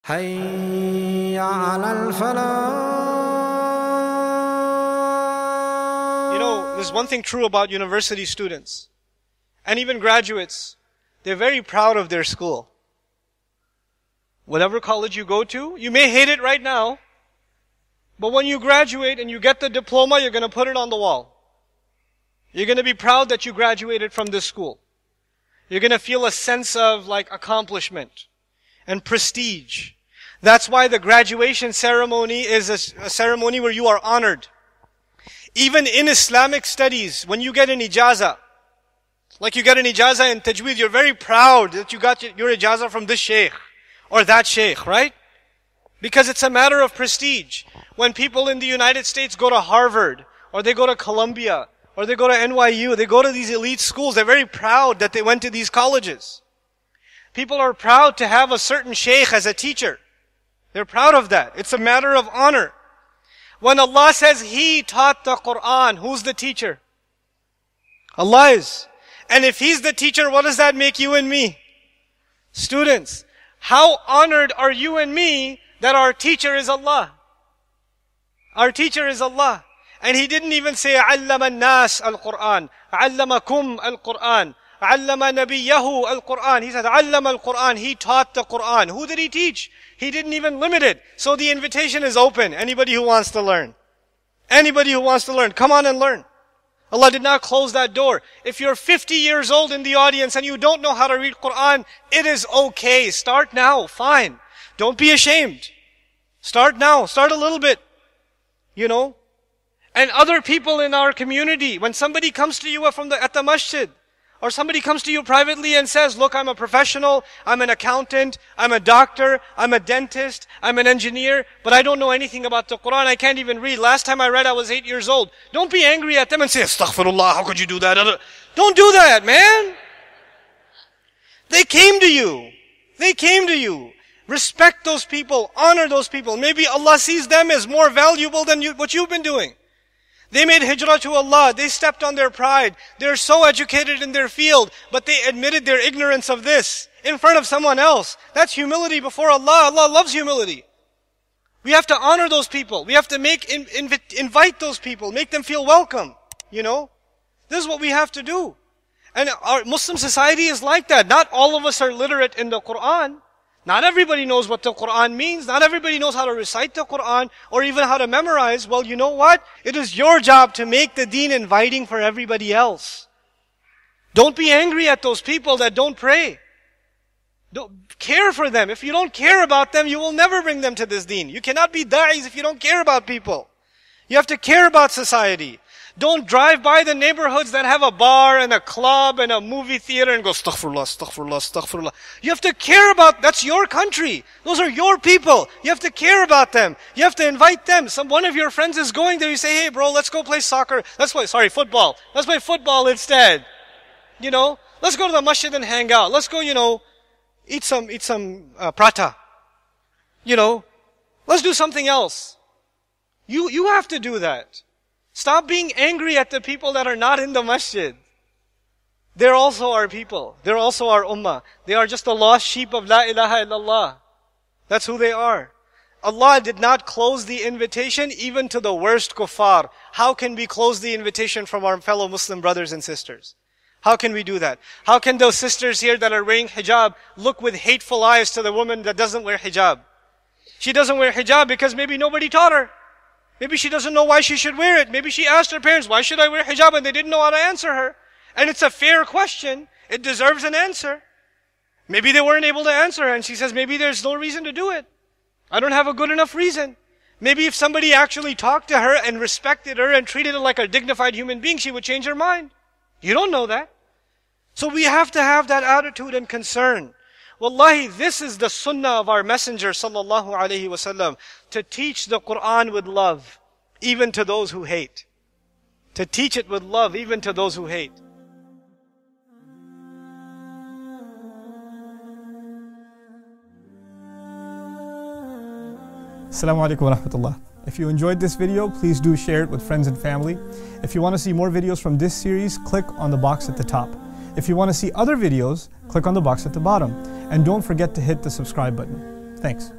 حي على الفلاح. You know, there's one thing true about university students and even graduates. They're very proud of their school. Whatever college you go to, you may hate it right now, but when you graduate and you get the diploma, you're going to put it on the wall. You're going to be proud that you graduated from this school. You're going to feel a sense of accomplishment and prestige. That's why the graduation ceremony is a ceremony where you are honored. Even in Islamic studies, when you get an ijazah, like you get an ijazah in tajweed, you're very proud that you got your ijazah from this sheikh or that sheikh, right? Because it's a matter of prestige. When people in the United States go to Harvard, or they go to Columbia, or they go to NYU, they go to these elite schools, they're very proud that they went to these colleges. People are proud to have a certain sheikh as a teacher. They're proud of that. It's a matter of honor. When Allah says He taught the Quran, who's the teacher? Allah is. And if He's the teacher, what does that make you and me? Students, how honored are you and me that our teacher is Allah? Our teacher is Allah. And He didn't even say, عَلَّمَ النَّاسَ الْقُرْآنِ عَلَّمَكُمْ الْقُرْآنِ عَلَّمَ نَبِيَّهُ الْقُرْآنِ. He said, عَلَّمَ الْقُرْآنِ. He taught the Quran. Who did He teach? He didn't even limit it. So the invitation is open. Anybody who wants to learn. Anybody who wants to learn, come on and learn. Allah did not close that door. If you're 50 years old in the audience and you don't know how to read Quran, it is okay. Start now. Fine. Don't be ashamed. Start now. Start a little bit. You know. And other people in our community, when somebody comes to you at the masjid, or somebody comes to you privately and says, look, I'm a professional, I'm an accountant, I'm a doctor, I'm a dentist, I'm an engineer, but I don't know anything about the Quran, I can't even read. Last time I read, I was 8 years old. Don't be angry at them and say, astaghfirullah, how could you do that? Don't do that, man. They came to you. They came to you. Respect those people. Honor those people. Maybe Allah sees them as more valuable than what you've been doing. They made hijrah to Allah. They stepped on their pride. They're so educated in their field, but they admitted their ignorance of this in front of someone else. That's humility before Allah. Allah loves humility. We have to honor those people. We have to invite those people, make them feel welcome. You know, this is what we have to do. And our Muslim society is like that. Not all of us are literate in the Quran. Not everybody knows what the Quran means. Not everybody knows how to recite the Quran or even how to memorize. Well, you know what? It is your job to make the deen inviting for everybody else. Don't be angry at those people that don't pray. Don't care for them. If you don't care about them, you will never bring them to this deen. You cannot be da'is if you don't care about people. You have to care about society. Don't drive by the neighborhoods that have a bar and a club and a movie theater and go, astaghfirullah, astaghfirullah, astaghfirullah. You have to care about, that's your country. Those are your people. You have to care about them. You have to invite them. One of your friends is going there. You say, hey bro, let's go play soccer. Football. Let's play football instead. You know, let's go to the masjid and hang out. Let's go, eat some prata. You know, let's do something else. You have to do that. Stop being angry at the people that are not in the masjid. They're also our people. They're also our ummah. They are just the lost sheep of La ilaha illallah. That's who they are. Allah did not close the invitation even to the worst kuffar. How can we close the invitation from our fellow Muslim brothers and sisters? How can we do that? How can those sisters here that are wearing hijab look with hateful eyes to the woman that doesn't wear hijab? She doesn't wear hijab because maybe nobody taught her. Maybe she doesn't know why she should wear it. Maybe she asked her parents, why should I wear hijab? And they didn't know how to answer her. And it's a fair question. It deserves an answer. Maybe they weren't able to answer her. And she says, maybe there's no reason to do it. I don't have a good enough reason. Maybe if somebody actually talked to her and respected her and treated her like a dignified human being, she would change her mind. You don't know that. So we have to have that attitude and concern. Wallahi, this is the sunnah of our Messenger sallallahu alaihi wasallam, to teach the Quran with love, even to those who hate. To teach it with love, even to those who hate. Assalamu alaikum wa rahmatullah. If you enjoyed this video, please do share it with friends and family. If you want to see more videos from this series, click on the box at the top. If you want to see other videos, click on the box at the bottom. And don't forget to hit the subscribe button. Thanks.